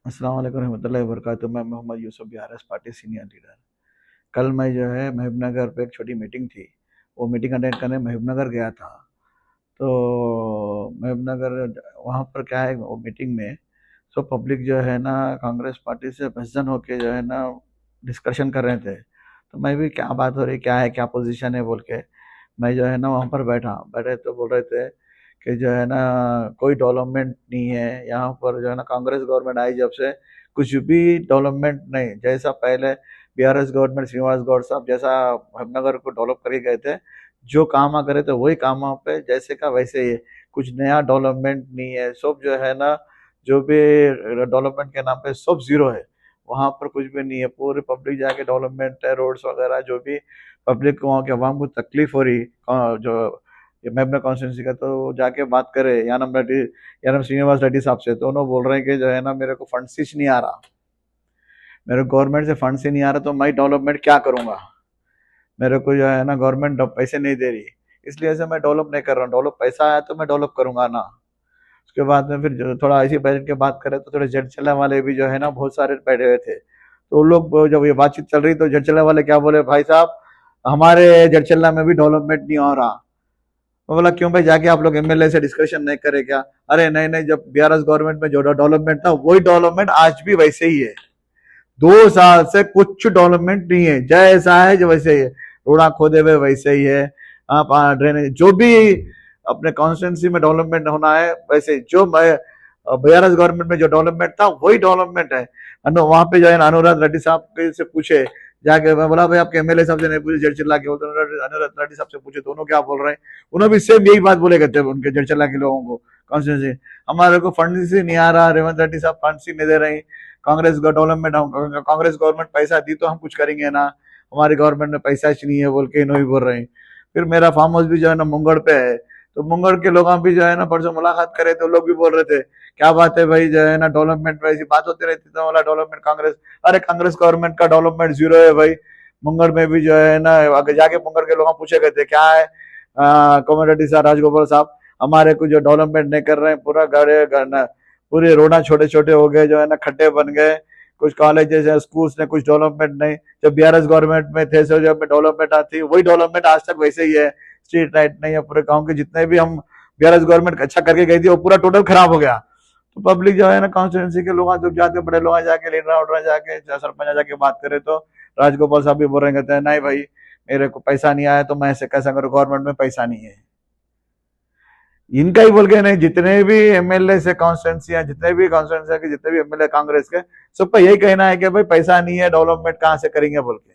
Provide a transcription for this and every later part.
अस्सलाम वालेकुम रहमतुल्लाहि व बरकातुहू। मैं मोहम्मद यूसुफ बिहारस पार्टी सीनियर लीडर। कल मैं जो है महबूबनगर पे एक छोटी मीटिंग थी, वो मीटिंग अटेंड करने महबूबनगर गया था। तो महबूबनगर वहाँ पर क्या है, वो मीटिंग में सब पब्लिक जो है ना कांग्रेस पार्टी से बेचैन होके जो है ना डिस्कशन कर रहे थे। तो मैं भी क्या बात हो रही, क्या है, क्या पोजीशन है बोल के मैं जो है ना वहाँ पर बैठे तो बोल रहे थे कि जो है ना कोई डेवलपमेंट नहीं है यहाँ पर, जो है ना कांग्रेस गवर्नमेंट आई जब से कुछ भी डेवलपमेंट नहीं। जैसा पहले बीआरएस गवर्नमेंट श्रीनिवास गौड साहब जैसा हमनगर को डेवलप करके गए थे, जो काम करे थे वही काम पे जैसे का वैसे ही है। कुछ नया डेवलपमेंट नहीं है, सब जो है ना जो भी डेवलपमेंट के नाम पे सब जीरो है। वहाँ पर कुछ भी नहीं है, पूरी पब्लिक जाके डेवलपमेंट है, रोड्स वगैरह जो भी पब्लिक को, वहाँ के अवाम को तकलीफ हो रही, जो ये मेमना कॉन्स्टिट्यूंसी का, तो जाके बात करे यानम रेड्डी, यानम श्रीनिवास रेड्डी साहब से, तो उन्होंने बोल रहे हैं कि जो है ना मेरे को फंड ही नहीं आ रहा, मेरे गवर्नमेंट से फंड ही नहीं आ रहा, तो मैं डेवलपमेंट क्या करूंगा, मेरे को जो है ना गवर्नमेंट पैसे नहीं दे रही, इसलिए से मैं डेवलप नहीं कर रहा हूँ। डेवलप पैसा आया तो मैं डेवलप करूंगा ना। उसके बाद में फिर थोड़ा ऐसी बैठ के बात करें तो थोड़े जड़चला वाले भी जो है ना बहुत सारे बैठे हुए थे, तो वो लोग जब ये बातचीत चल रही तो जड़चला वाले क्या बोले, भाई साहब हमारे जड़चल्ला में भी डेवलपमेंट नहीं हो रहा। मैं बोला क्यों भाई, जाके आप लोग एमएलए से डिस्कशन नहीं करे क्या? अरे नहीं नहीं, जब बीआरएस गवर्नमेंट में जो डेवलपमेंट था वही डेवलपमेंट आज भी वैसे ही है, 2 साल से कुछ डेवलपमेंट नहीं है, जैसा है जो वैसे ही है, रोड़ा खोदे हुए वैसे ही है। आप ड्रेनेज जो भी अपने कॉन्स्टिट्यूंसी में डेवलपमेंट होना है वैसे जो बीआरएस गवर्नमेंट में जो डेवलपमेंट था वही डेवलपमेंट है। वहां पे जो है अनुराग रेड्डी साहब से पूछे जाके, मैं बोला भाई आपके एमएलए साहब से नहीं पूछे, जड़चिल्ला के बोलते अनुराग रेड्डी साहब से पूछे, दोनों क्या बोल रहे हैं? उन्होंने भी सेम यही बात बोले करते हैं उनके जड़चिल्ला के लोगों को, कॉन्स्टिट्यूंसी हमारे को फंड से नहीं आ रहा, रेवंत रेड्डी साहब फंड ही नहीं दे रहे, कांग्रेस डेवलपमेंट, कांग्रेस गवर्नमेंट पैसा दी तो हम कुछ करेंगे ना, हमारी गवर्नमेंट में पैसा ही नहीं है बोल के इन्हों ही बोल रहे हैं। फिर मेरा फार्म हाउस भी जो है ना मुंगड़ पे है, तो मुंगड़ के लोग भी जो है ना परसों मुलाकात करे तो लोग भी बोल रहे थे क्या बात है भाई, जो है ना डेवलपमेंट में ऐसी बात होती रहती, तो वाला डेवलपमेंट कांग्रेस, अरे कांग्रेस गवर्नमेंट का डेवलपमेंट जीरो है भाई। मुंगड़ में भी जो है ना आगे जाके मुंगड़ के लोग पूछे गए थे क्या है, कॉमरेडी साहब राजगोपाल साहब हमारे कुछ जो डेवलपमेंट नहीं कर रहे हैं, पूरा गड़े पूरे रोडा छोटे छोटे हो गए, जो है ना खड्डे बन गए, कुछ कॉलेजेस है, स्कूल्स ने कुछ डेवलपमेंट नहीं, जब बीआरएस गवर्नमेंट में थे सो जब डेवलपमेंट आती वही डेवलपमेंट आज तक वैसे ही है, स्ट्रीट लाइट नहीं है, पूरे गांव के जितने भी हम बीआरएस गवर्नमेंट अच्छा करके गई थी वो पूरा टोटल खराब हो गया। तो पब्लिक जो है ना कॉन्स्टिट्यूंसी के लोग जब जाते, बड़े लोग जाके लीडर ऑर्डर जाके सरपंच जाके बात करे तो राजगोपाल साहब भी बोल रहे कहते हैं नहीं भाई मेरे को पैसा नहीं आया तो मैं ऐसे कैसा करूँ, गवर्नमेंट में पैसा नहीं है। इनका ही बोल के नहीं, जितने भी एमएलए से कॉन्स्टिट्यूंसी है, जितने भी कॉन्स्टिट्यूंसी के जितने भी एमएलए कांग्रेस के, सबका यही कहना है कि भाई पैसा नहीं है, डेवलपमेंट कहां से करेंगे बोल के।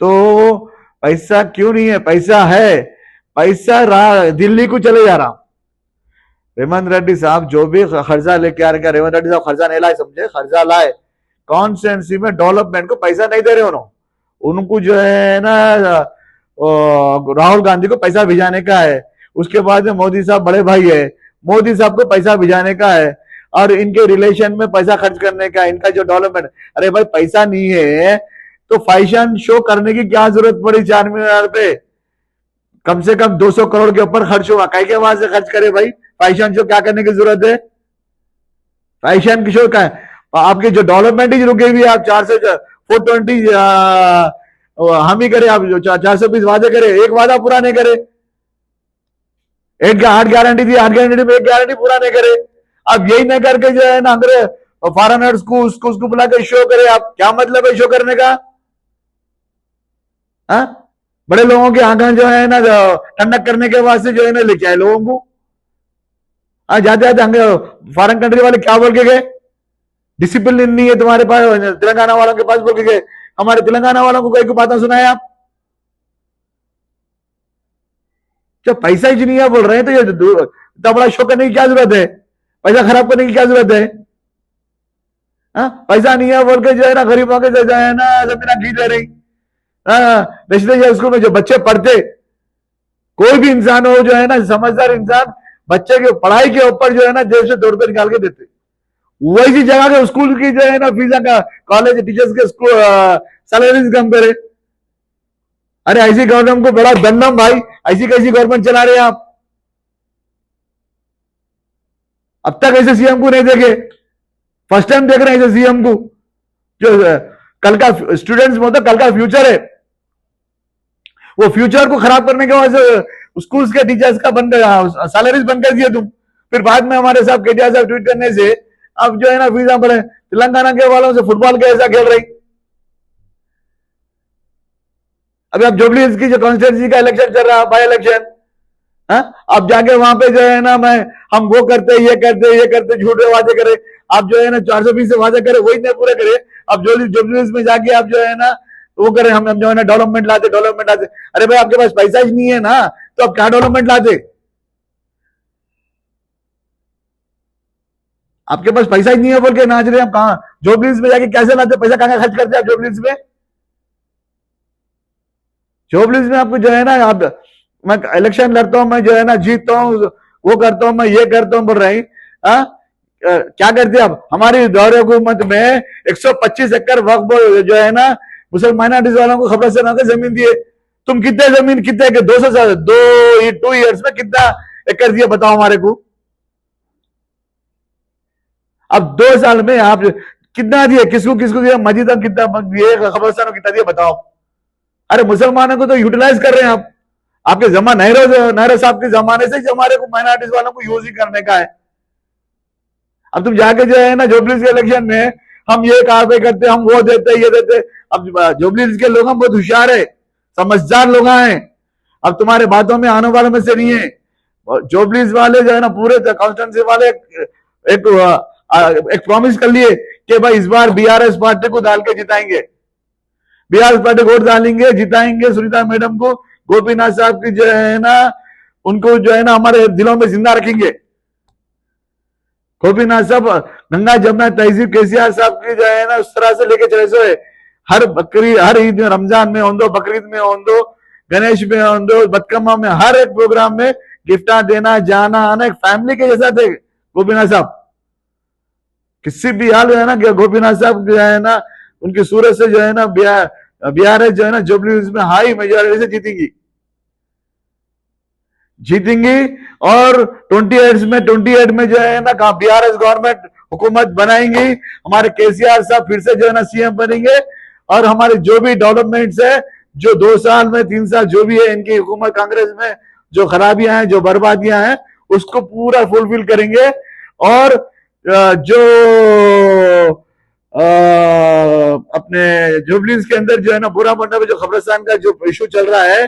तो पैसा क्यों नहीं है? पैसा है, पैसा दिल्ली को चले जा रहा। रेवंत रेड्डी साहब जो भी खर्चा लेके आ रहे, रेवंत रेड्डी साहब खर्चा नहीं लाए, समझे, खर्चा लाए, कॉन्स्टिट्यूंसी में डेवलपमेंट को पैसा नहीं दे रहे उन्होंने, उनको जो है ना राहुल गांधी को पैसा भिजाने का है, उसके बाद में मोदी साहब बड़े भाई है, मोदी साहब को पैसा भिजाने का है, और इनके रिलेशन में पैसा खर्च करने का, इनका जो डेवलपमेंट, अरे भाई पैसा नहीं है तो फैशन शो करने की क्या जरूरत पड़ी 4 मीनार पे? कम से कम 200 करोड़ के ऊपर खर्च हुआ, कहीं के वहां से खर्च करे भाई, फैशन शो क्या करने की जरूरत है? फैशन की शो का है आपकी जो डेवलपमेंट ही रुकी हुई है, आप 420 हम ही करे, आप जो 420 वादे करे, एक वादा पूरा नहीं करे, एक 8 गारंटी थी, 8 गारंटी में एक गारंटी पूरा नहीं करे। अब यही नहीं करके जो है ना अंग्रेज फॉरनर्स को उसको बुला के शो करे, आप क्या मतलब है शो करने का? हा? बड़े लोगों की आंखें जो है ना ठंडक करने के वास्ते जो है ना लेके आए लोगों को। जाते जाते फॉरेन कंट्री वाले क्या बोल के गए, डिसिप्लिन नहीं है तुम्हारे पास, तेलंगाना वालों के पास बोल के गए, हमारे तेलंगाना वालों को कई बातें सुनाए आप? जब पैसा ही नहीं है बोल रहे हैं तो ये इतना बड़ा शो करने की क्या जरूरत है, पैसा खराब करने की क्या जरूरत है? पैसा नहीं है बोल के जो है ना गरीबों के जो है ना जमीन खींच ले रही। रेसिडेंशियल स्कूल में जो बच्चे पढ़ते, कोई भी इंसान हो जो है ना समझदार इंसान, बच्चे के पढ़ाई के ऊपर जो है ना जेब से 2 रुपए निकाल के देते, वैसी जगह के स्कूल की जो है ना फीस का, कॉलेज टीचर्स के स्कूल सैलरीज कम करे। अरे ऐसी गवर्नमेंट को बड़ा दंडम भाई, ऐसी कैसी गवर्नमेंट चला रहे हैं आप? अब तक ऐसे सीएम को नहीं देखे, फर्स्ट टाइम देख रहे हैं सीएम को, जो कल का स्टूडेंट्स में तो कल का फ्यूचर है, वो फ्यूचर को खराब करने के वजह से स्कूल्स के टीचर्स का बंद सैलरीज बंद कर दिए तुम। फिर बाद में हमारे साहब केटीआर साहब ट्वीट करने से अब जो है ना, फॉर एग्जाम्पल तेलंगाना के वालों से फुटबॉल कैसा खेल रही। अभी अब जुबली हिल्स की जो कॉन्स्टिट्यूंसी का इलेक्शन चल रहा है, बाई इलेक्शन, अब जाके वहां पे जो है ना, हम वो करते ये करते झूठे वादे करे, आप जो है ना 420 से वादे करे वही नहीं पूरे करे। अब जुबली हिल्स में जाके आप जो है ना वो करे, हम जो है ना डेवलपमेंट लाते। अरे भाई आपके पास पैसा ही नहीं है ना, तो आप क्या डेवलपमेंट लाते? आपके पास पैसा ही नहीं है बोल के नाच रहे हैं। कहा जुबली हिल्स में जाके कैसे लाते पैसा, कहां खर्च करते आप जुबली हिल्स में? जुबली हिल्स में आपको जो है ना, आप मैं इलेक्शन लड़ता हूं, मैं जो है ना जीतता हूं, वो करता हूं, मैं ये करता हूं बोल रहे हैं। क्या करते आप? हमारी दौरे हुकूमत में 125 एकड़ वक्फ जो है ना मुसलमान माइनॉरिटीज वालों को खबर से ना जमीन दिए। तुम कितने जमीन कितने के 200 साल 2 ईयर्स में कितना एकड़ दिया बताओ हमारे को? अब 2 साल में आप कितना दिए, किसको किसको दिया? मस्जिद कितना दिए, खबरस्तान कितना दिया बताओ? अरे मुसलमानों को तो यूटिलाइज कर रहे हैं आप। आपके नेहरू साहब के जमाने से हमारे को माइनॉरिटीज वालों को यूज ही करने का है। अब तुम जाके जो है ना जुबली के इलेक्शन में हम ये कार्रवाई करते, हम वो देते, ये देते। अब जुबली के लोग हम बहुत होशियार है, समझदार लोग हैं। अब तुम्हारे बातों में आने वालों में से नहीं है। जुबली वाले जो है ना पूरे कॉन्स्टिट्यूंसी वाले एक प्रॉमिस कर लिए कि भाई इस बार बीआरएस पार्टी को डाल के जिताएंगे, बीआरएस पार्टी को वोट डालेंगे, जिताएंगे सुनीता मैडम को, गोपीनाथ साहब की जो है ना उनको जो है ना हमारे दिलों में जिंदा रखेंगे। गोपीनाथ साहब गंगा जमुना तहजीब केसीआर साहब की जो है ना उस तरह से लेके चले सो, हर ईद में, रमजान में होंदो, बकरीद में होंदो, गणेश में होंदो, बदकम्मा में, हर एक प्रोग्राम में गिफ्टा देना जाना आना एक फैमिली के जैसा थे गोपीनाथ साहब। किसी भी हाल है ना गोपीनाथ साहब जो है ना उनकी सूरत से जो है ना बीआरएस जो है ना जुबली में हाई मेजॉरिटी से जीतेंगी। और 28 में जो है ना बीआरएस गवर्नमेंट हुकूमत बनाएंगी, हमारे केसीआर साहब फिर से जो है ना सीएम बनेंगे। और हमारे जो भी डेवलपमेंट्स है, जो 2 साल में 3 साल जो भी है इनकी हुकूमत कांग्रेस में जो खराबियां हैं, जो बर्बादियां हैं, उसको पूरा फुलफिल करेंगे। और जो अपने जुबली के अंदर जो है ना बुरा मंडप जो खबरस्तान का जो इशू चल रहा है,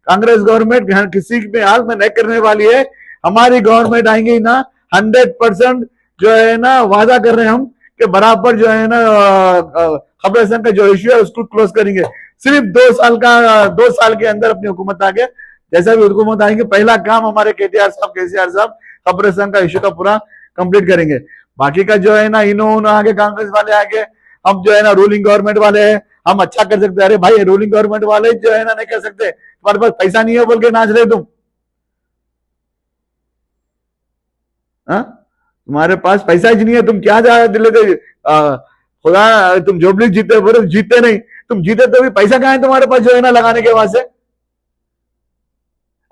कांग्रेस गवर्नमेंट किसी में हाल में नहीं करने वाली है। हमारी गवर्नमेंट आएंगी ना 100% जो है ना वादा कर रहे हैं हम कि बराबर जो है ना खबरस्तान का जो इशू है उसको क्लोज करेंगे। सिर्फ 2 साल के अंदर अपनी हुकूमत आगे, जैसा भी हुकूमत आएंगे, पहला काम हमारे केसीआर साहब खबरस्तान का इशू का पूरा कंप्लीट करेंगे। बाकी का जो है ना इन्होंने आगे, कांग्रेस वाले आगे, हम जो है ना रूलिंग गवर्नमेंट वाले हैं, हम अच्छा कर सकते हैं। अरे भाई रूलिंग गवर्नमेंट वाले जो है ना नहीं कर सकते, तुम्हारे पास पैसा नहीं है बोल के नाच रहे तुम। तुम्हारे पास पैसा ही नहीं है, तुम क्या जा लेते? खुदा तुम जुबली जीते बोले, जीते नहीं, तुम जीते तो भी पैसा कहां है तुम्हारे पास जो है ना लगाने के बाद से?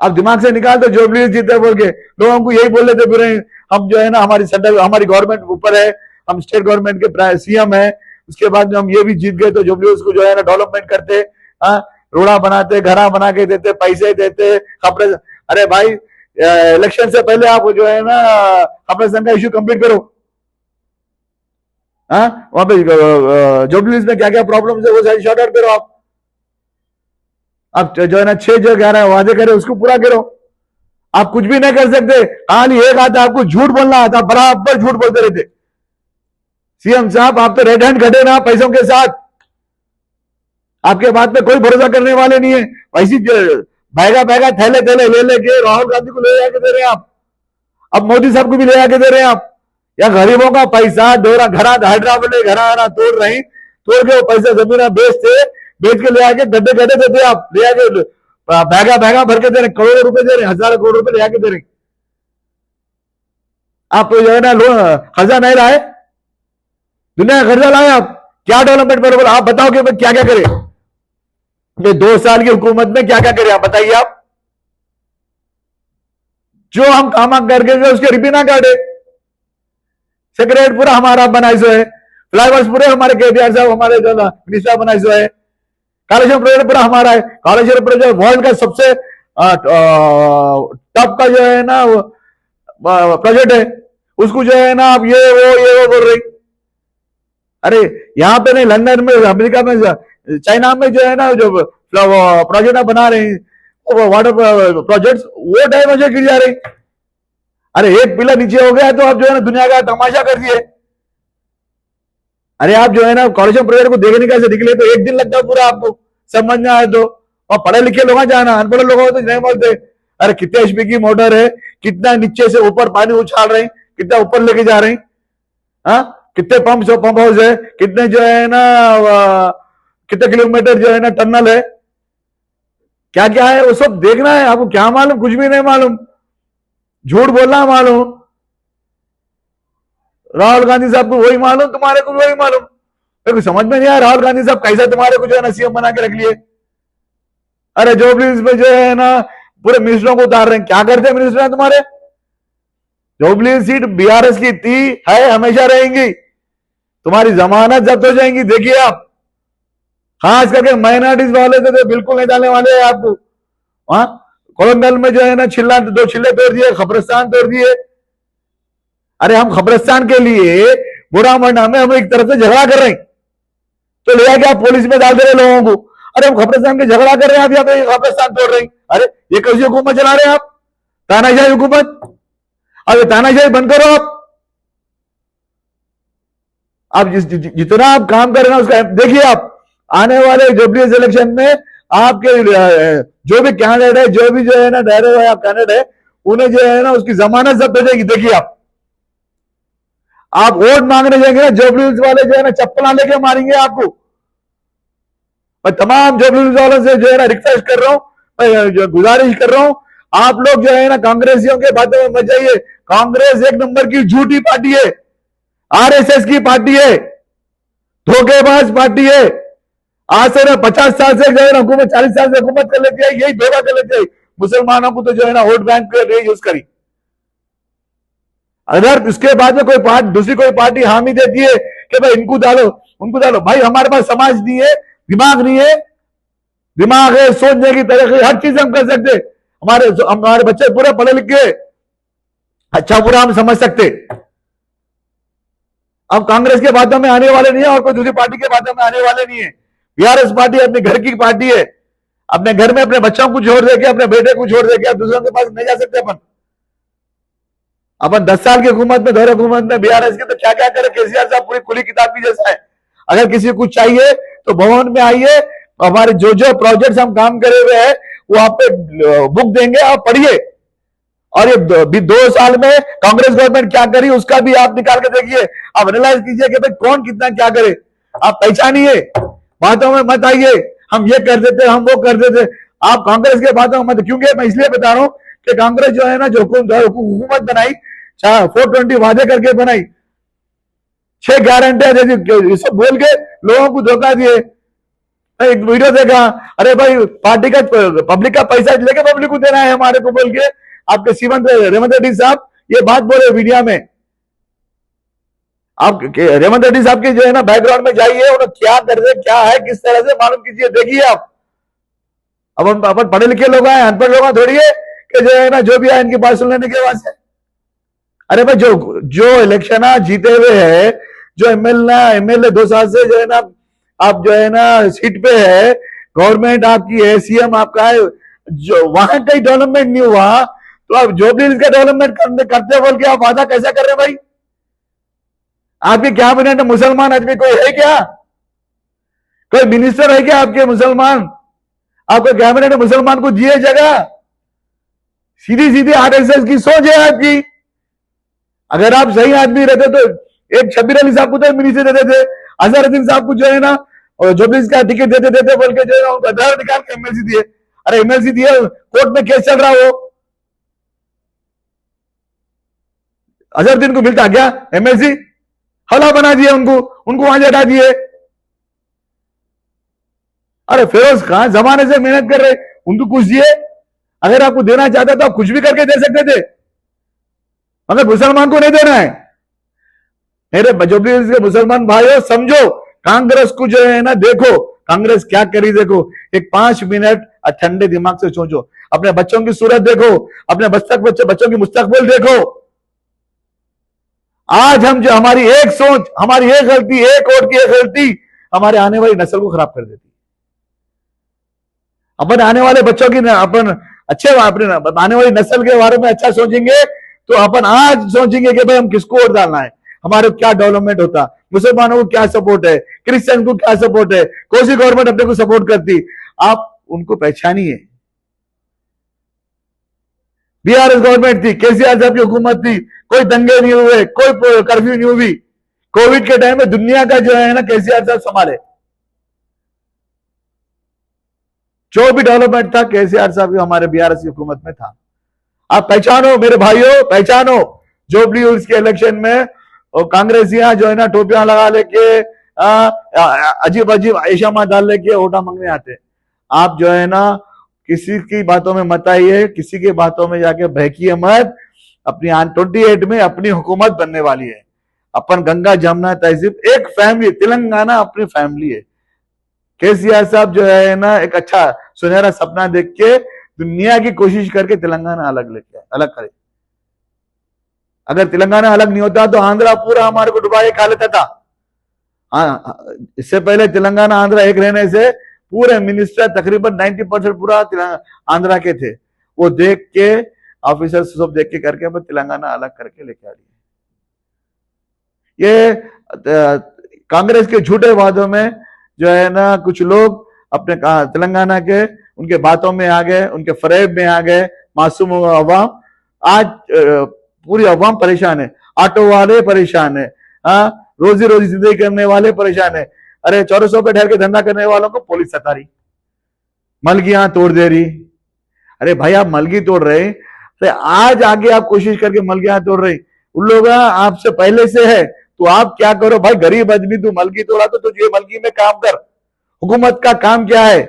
अब दिमाग से निकाल दो जुबली जीते बोल के, लोगों को यही बोल लेते फिर हम जो है ना हमारी गवर्नमेंट ऊपर है, हम स्टेट गवर्नमेंट के सीएम है, उसके बाद में हम ये भी जीत गए तो जुबली उसको जो है ना डेवलपमेंट करते, रोड़ा बनाते, घरा बना के देते, पैसे देते, खबर। अरे भाई इलेक्शन से पहले आप जो है ना खबरस्तान का इशू कंप्लीट करो। वहां पे जुबली में क्या क्या प्रॉब्लम है वो सारी शॉर्ट आउट करो। आप जो है ना 6 जो 11 वादे करे उसको पूरा करो। आप कुछ भी नहीं कर सकते, खाली एक आता आपको झूठ बोलना आता, बराबर झूठ बोलते रहते। सीएम साहब आप तो रेड हैंड खड़े ना पैसों के साथ, आपके बात पे कोई भरोसा करने वाले नहीं है। वैसी बैगा थैले ले लेके राहुल गांधी को ले जाके दे रहे हैं आप, अब मोदी साहब को भी ले जाके दे रहे हैं आप। या गरीबों का पैसा डोरा घरा हैदराबाद घरा तोड़ रही, तोड़ के वो पैसा जमीन बेच के ले आके गड्ढे देते आप, ले आके बैगा भर के दे रहे, करोड़ों रुपए दे रहे, हजारों करोड़ रुपए ले आके दे रहे। आप जो है ना खर्चा नहीं लाए, दुनिया का खर्चा लाए आप, क्या डेवलपमेंट पर आप बताओ कि क्या क्या करे? 2 साल की हुकूमत में क्या क्या करे आप बताइए? आप जो हम काम करके उसके रिपी ना काटे। सेक्रेटरी पूरा हमारा बनाई सो है, फ्लाईओवर्स पूरे हमारे केटीआर साहब हमारे जो मिनिस्टर बनाई सो है, कालेश्वर प्रोजेक्ट पूरा हमारा है। कालेश्वर प्रोजेक्ट वर्ल्ड का सबसे टॉप का जो है ना प्रोजेक्ट है, उसको जो है ना आप ये वो बोल रही। अरे यहाँ पे नहीं, लंदन में, अमेरिका में, चाइना में जो है ना जो प्रोजेक्ट बना रहे हैं वाटर प्रोजेक्ट, वो डायमेंशन गिर जा रही। अरे एक पिलर नीचे हो गया तो आप जो है ना दुनिया का तमाशा कर दिए। अरे आप जो है ना कॉलेज प्रोजेक्ट को देखने कैसे निकले तो एक दिन लगता है पूरा आपको समझ में आए तो, और पढ़े लिखे लोग जाना, अनपढ़े लोगों तो नहीं बोलते। अरे कितने एचपी की मोटर है, कितना नीचे से ऊपर पानी उछाल रहे हैं, कितना ऊपर लेके जा रहे हैं, हाँ कितने पंप हाउस है, कितने जो है ना कितने किलोमीटर जो है ना टनल है, क्या क्या है वो सब देखना है आपको। क्या मालूम? कुछ भी नहीं मालूम, झूठ बोलना मालूम। राहुल गांधी साहब को वही मालूम, तुम्हारे को वही मालूम। मेरे को समझ में नहीं आया राहुल गांधी साहब कैसा तुम्हारे को जो है ना सीएम बना के रख लिए। अरे जोबलीज में जो है ना पूरे मिनिस्टरों को उतार रहे हैं, क्या करते हैं मिनिस्टर तुम्हारे? जोबली सीट बीआरएस की थी, है, हमेशा रहेंगी। तुम्हारी जमानत जब्त हो जाएंगी, देखिए आप। खास करके माइनॉरिटीज वाले तो बिल्कुल नहीं डालने वाले हैं आपको। वहां कोलंबल में जो है ना दो छिल्ले तोड़ दिए, खबरस्तान तोड़ दिए। अरे हम खबरस्तान के लिए बुरा मरना में हम एक तरफ से झगड़ा कर रहे हैं, तो ले आके आप पुलिस में डाल दे रहे लोगों को। अरे हम खबरस्तान के झगड़ा कर रहे हैं, आप यहाँ पे खबरस्तान तोड़ रहे हैं। अरे ये कैसी हुकूमत चला रहे हैं आप? तानाशाही हुकूमत। अब तानाशाही बंद करो आप जितना आप काम कर रहे हैं उसका देखिए। आप आने वाले जुबली इलेक्शन में आपके जो भी कैंडिडेट है, जो भी जो है ना डायरेक्ट है कैंडिडेट है, उन्हें जो है ना उसकी जमानत जब्त हो जाएगी। देखिए आप वोट मांगने जाएंगे ना, जुबली वाले जो है ना चप्पल लेके मारेंगे आपको। मैं तमाम जुबली वालों से जो है ना रिक्वेस्ट कर रहा हूं, गुजारिश कर रहा हूं, आप लोग जो है ना कांग्रेसियों के बातों में मत जाइए। कांग्रेस एक नंबर की झूठी पार्टी है, आरएसएस की पार्टी है, धोखेबाज पार्टी है। आज से ना 50 साल से जो है ना हुकूमत, 40 साल से हुकूमत कर लेती है, यही धोखा कर लेती है मुसलमानों को, तो जो है ना वोट बैंक के लिए यूज करी। अगर उसके बाद में कोई पार्टी, दूसरी कोई पार्टी हामी देती है कि भाई इनको डालो उनको डालो, भाई हमारे पास समाज नहीं है, दिमाग नहीं है। दिमाग है, सोचने की तरह हर चीज हम कर सकते। हमारे बच्चे पूरे पढ़े लिखे, अच्छा बुरा हम समझ सकते। अब कांग्रेस के बातों में आने वाले नहीं है और कोई दूसरी पार्टी के बातों में आने वाले नहीं है। बीआरएस पार्टी अपने घर की पार्टी है। अपने घर में अपने बच्चों को छोड़ देके, अपने बेटे को छोड़ देके आप दूसरों के पास नहीं जा सकते। अपन 10 साल की हुकूमत में, दौरे हुकूमत में बीआरएस के तो क्या क्या करे केसीआर साहब, पूरी खुली किताब की जैसा है। अगर किसी को कुछ चाहिए तो भवन में आइए, हमारे जो जो प्रोजेक्ट्स हम काम करे हुए हैं वो आप पे बुक देंगे, आप पढ़िए। और ये 2 साल में कांग्रेस गवर्नमेंट क्या करी उसका भी आप निकाल के देखिए। आप रियलाइज कीजिए कि भाई कौन कितना क्या करे। आप पहचानिए, बातों में मत आइए हम ये कर देते, हम वो कर देते। आप कांग्रेस के बातों में मत, क्योंकि मैं इसलिए बता रहा हूं कि कांग्रेस जो है ना जो हुकूमत बनाई, 420 वादे करके बनाई, 6 गारंटियां दे सब बोल के लोगों को धोखा दिए। एक वीडियो देखा, अरे भाई पार्टी का, पब्लिक का पैसा लेके पब्लिक को देना है हमारे को बोल के आपके रेवंत रेड्डी साहब ये बात बोले मीडिया में। आप रेवंत रेड्डी साहब के जो है ना बैकग्राउंड में जाइए, उन्हें क्या कर रहे, क्या है, किस तरह से मालूम कीजिए, देखिए आप। अब अपन पढ़े लिखे लोग हैं, अनपढ़ लोग थोड़ी है कि जो है ना जो भी है इनकी बात सुन लेने के बाद से। अरे भाई जो इलेक्शन जीते हुए है, जो एमएलए 2 साल से जो है ना आप जो है ना सीट पे है, गवर्नमेंट आपकी है, सीएम आपका है, जो वहां कहीं डेवलपमेंट नहीं हुआ तो आप जो भी इसका डेवलपमेंट करते बोल के आप वादा कैसा कर रहे हैं भाई? आपके कैबिनेट में मुसलमान आदमी कोई है क्या? कोई मिनिस्टर है क्या आपके मुसलमान? आपके कैबिनेट में मुसलमान को दिए जगह? सीधी सीधी आरएसएस की सोच है आपकी। अगर आप सही आदमी रहते तो एक शब्बीर अली साहब को तो मिनिस्टर देते थे, अजहरुद्दीन साहब को जो है ना जोबलीज का टिकट देते बोल के जो है ना उनको आधार निकाल के एमएलसी दिए। अरे एमएलसी दिए, कोर्ट में केस चल रहा हो, अजहरुद्दीन को मिलता क्या एमएलसी? हला बना दिए उनको वहां से हटा दिए। अरे फिरोज खान जमाने से मेहनत कर रहे, उनको कुछ दिए। अगर आपको देना चाहता तो आप कुछ भी करके दे सकते थे, मगर मुसलमान को नहीं देना है। मेरे जुबली हिल्स के मुसलमान भाइयों समझो, कांग्रेस को जो है ना देखो, कांग्रेस क्या करी देखो, एक 5 मिनट ठंडे दिमाग से सोचो, अपने बच्चों की सूरत देखो, अपने बच्चों की मुस्तकबिल देखो। आज हम जो हमारी एक सोच, हमारी एक गलती, एक वोट की एक गलती हमारे आने वाली नस्ल को खराब कर देती। अपन आने वाले बच्चों की अपन अच्छे अपने आने वाली नस्ल के बारे में अच्छा सोचेंगे तो अपन आज सोचेंगे कि भाई हम किसको वोट डालना है, हमारे क्या डेवलपमेंट होता, मुसलमानों को क्या सपोर्ट है, क्रिश्चियन को क्या सपोर्ट है, कौन सी गवर्नमेंट अपने को सपोर्ट करती, आप उनको पहचानिए। बीआरएस गवर्नमेंट थी, केसीआर साहब की हुकूमत थी, कोई दंगे नहीं हुए, कोई कर्फ्यू नहीं हुई। कोविड के टाइम में दुनिया का जो है ना केसीआर साहब संभाले, जो भी डेवलपमेंट था केसीआर साहब हमारे बीआरएस की हुकूमत में था। आप पहचानो मेरे भाइयों, पहचानो। जुबली हिल्स के इलेक्शन में कांग्रेसियां जो है ना टोपियां लगा लेके अजीब अजीब ऐशामा डाल लेके वोटा मांगने आते। आप जो है ना किसी की बातों में मत आइए, किसी की बातों में जाके बहकिए मत। अपनी 28 में अपनी हुकूमत बनने वाली है। अपन गंगा जमुना तहजीब एक फैमिली, तेलंगाना अपनी फैमिली है। केसीआर साहब जो है ना एक अच्छा सुनहरा सपना देख के दुनिया की कोशिश करके तेलंगाना अलग करे। अगर तेलंगाना अलग नहीं होता तो आंध्रा पूरा हमारे को डुबा के खा लेता था। इससे पहले तेलंगाना आंध्रा एक रहने से पूरे मिनिस्टर तकरीबन 90% पूरा आंध्रा के थे। वो देख के ऑफिसर सब देख के करके अब तेलंगाना अलग करके लेके आ रही है। ये कांग्रेस के झूठे वादों में जो है ना कुछ लोग अपने तेलंगाना के उनके बातों में आ गए, उनके फरेब में आ गए। मासूम अवाम, आज पूरी अवाम परेशान है, ऑटो वाले परेशान है, रोजी जिंदगी करने वाले परेशान है। अरे 400 पे ठहर के धंधा करने वालों को पुलिस सता रही, मलगियां तोड़ दे रही। अरे भाई आप मलगी तोड़ रहे, तो आज आगे आप कोशिश करके मलगियां तोड़ रही, उन लोग आपसे पहले से है, तो आप क्या करो भाई, गरीब आदमी तू मलगी तोड़ा तो तुझे मलगी में काम कर। हुकूमत का काम क्या है?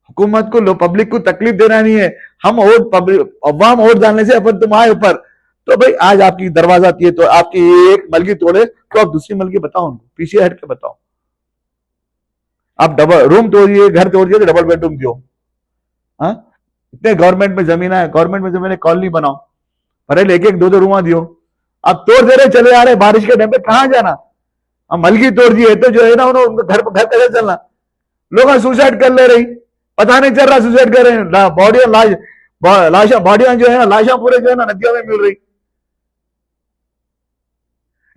हुकूमत को पब्लिक को तकलीफ देना नहीं है। हम वोट अवाम वोट डालने से अपन तुम आए ऊपर, तो भाई आज आपकी दरवाजा आती है तो आपकी एक मलगी तोड़े तो आप दूसरी मलगी बताओ उनको, पीछे हट के बताओ। आप डबल रूम तोड़िए, घर तोड़िए तो डबल बेडरूम दियो। इतने गवर्नमेंट में जमीन है, गवर्नमेंट में जमीन कॉलोनी बनाओ, पहले एक 2 रूमा दियो। आप तोड़ दे रहे चले आ रहे, बारिश के टाइम पे कहां जाना? हम मलगी तोड़ दिए तो जो है ना उन्होंने घर कैसे चलना? लोग सुसाइड कर ले रही, पता नहीं चल रहा सुसाइड कर रहे हैं। बॉडियां जो है ना लाशा पूरे जो है ना नदियों में मिल रही।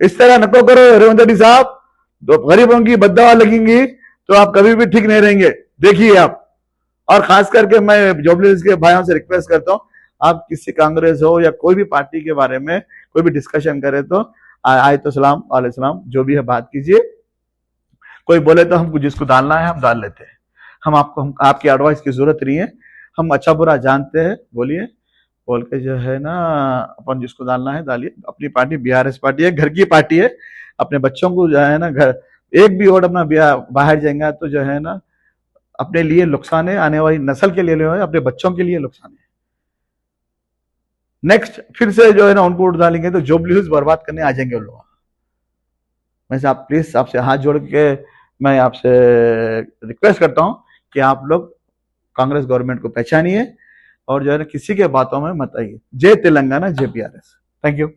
इस तरह नको करो रेवंत रेड्डी साहब, तो गरीबों की बददुआ लगेंगी तो आप कभी भी ठीक नहीं रहेंगे, देखिए आप। और खास करके मैं जुबली हिल्स के भाइयों से रिक्वेस्ट करता हूं, आप किसी कांग्रेस हो या कोई भी पार्टी के बारे में कोई भी डिस्कशन करे तो आए तो सलाम वालेकुम, जो भी है बात कीजिए। कोई बोले तो हमको जिसको डालना है हम डाल लेते हैं, हम आपकी एडवाइस की जरूरत नहीं है, हम अच्छा बुरा जानते हैं, बोलिए बोल के जो है ना अपन जिसको डालना है डालिए। अपनी पार्टी बीआरएस पार्टी है, घर की पार्टी है। अपने बच्चों को जो है ना घर एक भी वोट अपना बाहर जाएगा तो जो है ना अपने लिए नुकसान है, आने वाली नस्ल के लिए अपने बच्चों के लिए नुकसान है। नेक्स्ट फिर से जो है ना उनको वोट डालेंगे तो जुबली हिल्स बर्बाद करने आ जाएंगे लोग। वैसे आप प्लीज आपसे हाथ जोड़ के मैं आपसे रिक्वेस्ट करता हूं कि आप लोग कांग्रेस गवर्नमेंट को पहचानिए और जो है ना किसी के बातों में मत आइए। जय तेलंगाना, जय बीआरएस। Thank you.